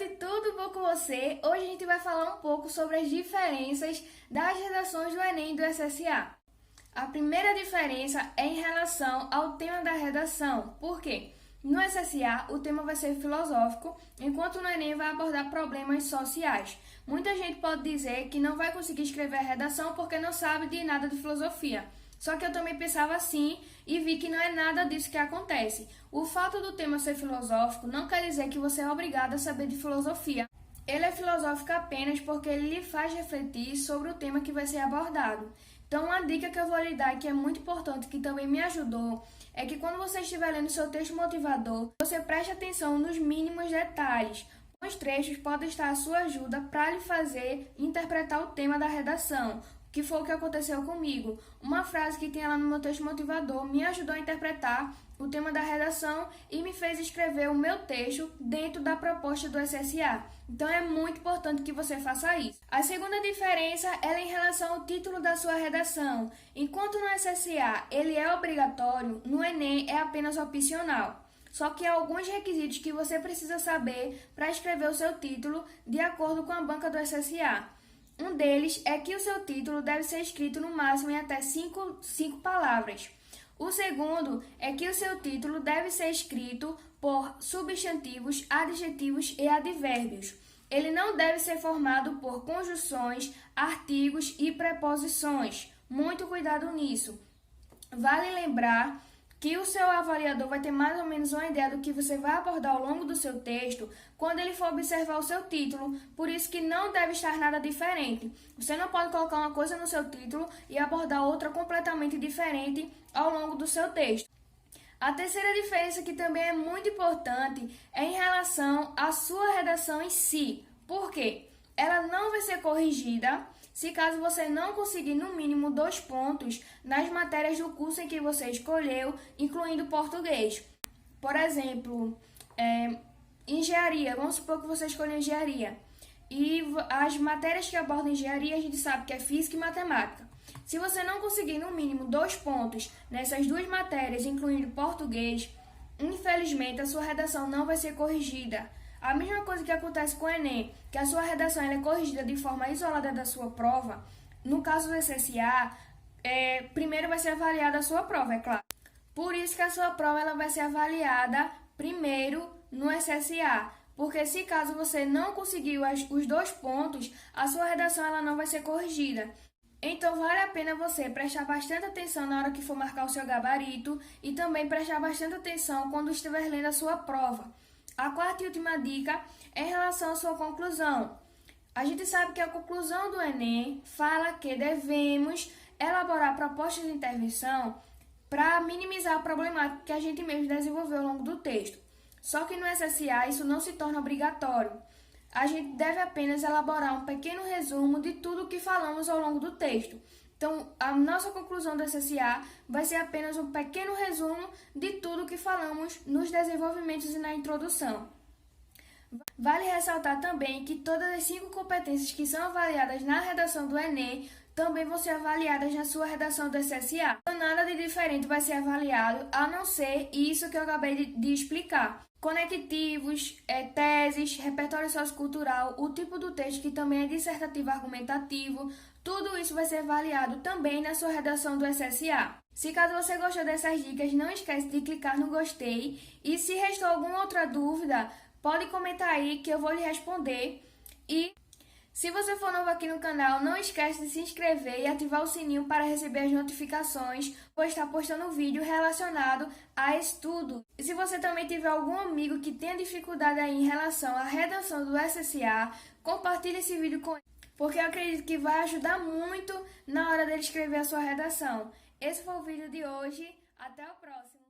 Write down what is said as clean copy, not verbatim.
noite, tudo bom com você? Hoje a gente vai falar um pouco sobre as diferenças das redações do Enem e do SSA. A primeira diferença é em relação ao tema da redação. Por quê? No SSA, o tema vai ser filosófico, enquanto no Enem vai abordar problemas sociais. Muita gente pode dizer que não vai conseguir escrever a redação porque não sabe de nada de filosofia. Só que eu também pensava assim e vi que não é nada disso que acontece. O fato do tema ser filosófico não quer dizer que você é obrigado a saber de filosofia. Ele é filosófico apenas porque ele lhe faz refletir sobre o tema que vai ser abordado. Então, uma dica que eu vou lhe dar, que é muito importante, que também me ajudou, é que quando você estiver lendo seu texto motivador, você preste atenção nos mínimos detalhes. Os trechos podem estar à sua ajuda para lhe fazer interpretar o tema da redação, que foi o que aconteceu comigo. Uma frase que tem lá no meu texto motivador me ajudou a interpretar o tema da redação e me fez escrever o meu texto dentro da proposta do SSA. Então é muito importante que você faça isso. A segunda diferença é em relação ao título da sua redação. Enquanto no SSA ele é obrigatório, no Enem é apenas opcional. Só que há alguns requisitos que você precisa saber para escrever o seu título de acordo com a banca do SSA. Um deles é que o seu título deve ser escrito no máximo em até 5 palavras. O segundo é que o seu título deve ser escrito por substantivos, adjetivos e advérbios. Ele não deve ser formado por conjunções, artigos e preposições. Muito cuidado nisso. Vale lembrar que o seu avaliador vai ter mais ou menos uma ideia do que você vai abordar ao longo do seu texto quando ele for observar o seu título, por isso que não deve estar nada diferente. Você não pode colocar uma coisa no seu título e abordar outra completamente diferente ao longo do seu texto. A terceira diferença, que também é muito importante, é em relação à sua redação em si. Por quê? Ela não vai ser corrigida se caso você não conseguir no mínimo 2 pontos nas matérias do curso em que você escolheu, incluindo português. Por exemplo, engenharia, vamos supor que você escolheu engenharia. E as matérias que abordam engenharia, a gente sabe que é física e matemática. Se você não conseguir no mínimo 2 pontos nessas 2 matérias, incluindo português, infelizmente a sua redação não vai ser corrigida. A mesma coisa que acontece com o Enem, que a sua redação é corrigida de forma isolada da sua prova. No caso do SSA, primeiro vai ser avaliada a sua prova, é claro. Por isso que a sua prova ela vai ser avaliada primeiro no SSA. Porque se caso você não conseguiu os 2 pontos, a sua redação ela não vai ser corrigida. Então vale a pena você prestar bastante atenção na hora que for marcar o seu gabarito e também prestar bastante atenção quando estiver lendo a sua prova. A quarta e última dica é em relação à sua conclusão. A gente sabe que a conclusão do Enem fala que devemos elaborar propostas de intervenção para minimizar a problemática que a gente mesmo desenvolveu ao longo do texto. Só que no SSA isso não se torna obrigatório. A gente deve apenas elaborar um pequeno resumo de tudo o que falamos ao longo do texto. Então, a nossa conclusão do SSA vai ser apenas um pequeno resumo de tudo o que falamos nos desenvolvimentos e na introdução. Vale ressaltar também que todas as 5 competências que são avaliadas na redação do Enem também vão ser avaliadas na sua redação do SSA. Então, nada de diferente vai ser avaliado, a não ser isso que eu acabei de explicar. Conectivos, teses, repertório sociocultural, o tipo do texto que também é dissertativo argumentativo, tudo isso vai ser avaliado também na sua redação do SSA. Se caso você gostou dessas dicas, não esquece de clicar no gostei e se restou alguma outra dúvida, pode comentar aí que eu vou lhe responder. E se você for novo aqui no canal, não esquece de se inscrever e ativar o sininho para receber as notificações, pois estar postando vídeo relacionado a estudo. E se você também tiver algum amigo que tenha dificuldade aí em relação à redação do SSA, compartilhe esse vídeo com ele, porque eu acredito que vai ajudar muito na hora dele escrever a sua redação. Esse foi o vídeo de hoje, até o próximo!